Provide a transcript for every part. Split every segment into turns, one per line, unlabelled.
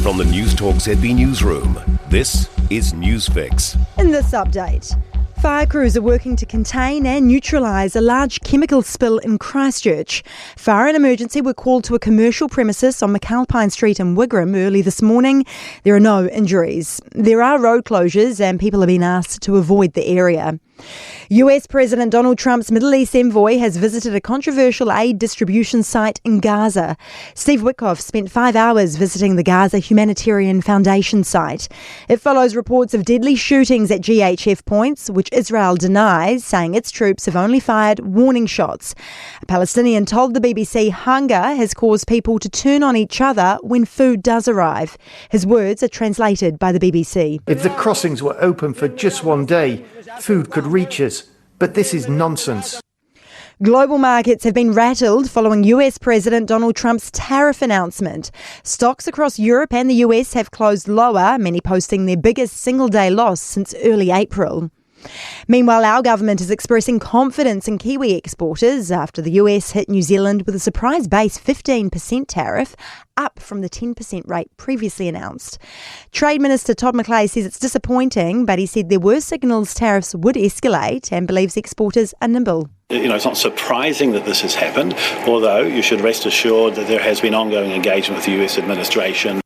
From the Newstalk ZB newsroom, this is Newsfix.
In this update, fire crews are working to contain and neutralise a large chemical spill in Christchurch. Fire and emergency were called to a commercial premises on McAlpine Street in Wigram early this morning. There are no injuries. There are road closures and people have been asked to avoid the area. US President Donald Trump's Middle East envoy has visited a controversial aid distribution site in Gaza. Steve Witkoff spent 5 hours visiting the Gaza Humanitarian Foundation site. It follows reports of deadly shootings at GHF points, which Israel denies, saying its troops have only fired warning shots. A Palestinian told the BBC hunger has caused people to turn on each other when food does arrive. His words are translated by the BBC.
If the crossings were open for just one day, food could reach us. But this is nonsense.
Global markets have been rattled following US President Donald Trump's tariff announcement. Stocks across Europe and the US have closed lower, many posting their biggest single-day loss since early April. Meanwhile, our government is expressing confidence in Kiwi exporters after the US hit New Zealand with a surprise base 15% tariff, up from the 10% rate previously announced. Trade Minister Todd McClay says it's disappointing, but he said there were signals tariffs would escalate and believes exporters are nimble.
It's not surprising that this has happened, although you should rest assured that there has been ongoing engagement with the US administration.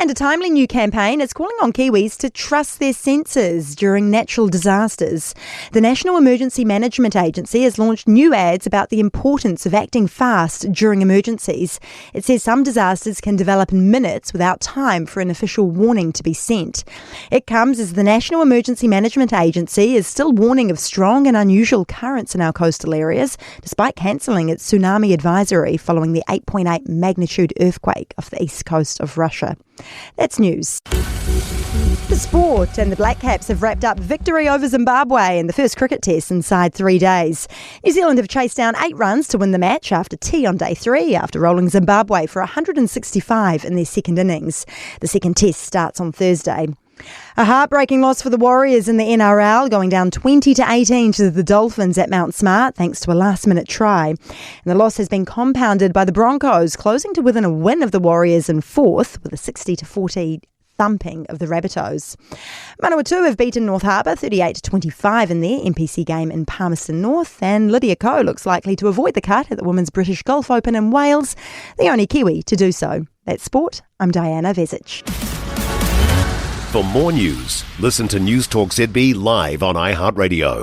And a timely new campaign is calling on Kiwis to trust their senses during natural disasters. The National Emergency Management Agency has launched new ads about the importance of acting fast during emergencies. It says some disasters can develop in minutes without time for an official warning to be sent. It comes as the National Emergency Management Agency is still warning of strong and unusual currents in our coastal areas, despite cancelling its tsunami advisory following the 8.8 magnitude earthquake off the east coast of Russia. That's news. The sport, and the Black Caps have wrapped up victory over Zimbabwe in the first cricket test inside 3 days. New Zealand have chased down 8 runs to win the match after tea on day 3 after rolling Zimbabwe for 165 in their second innings. The second test starts on Thursday. A heartbreaking loss for the Warriors in the NRL, going down 20-18 to the Dolphins at Mount Smart thanks to a last-minute try. And the loss has been compounded by the Broncos, closing to within a win of the Warriors in fourth with a 60-40 thumping of the Rabbitohs. Manawatu have beaten North Harbour 38-25 in their NPC game in Palmerston North, and Lydia Ko looks likely to avoid the cut at the Women's British Golf Open in Wales, the only Kiwi to do so. That's sport. I'm Diana Vesic.
For more news, listen to Newstalk ZB live on iHeartRadio.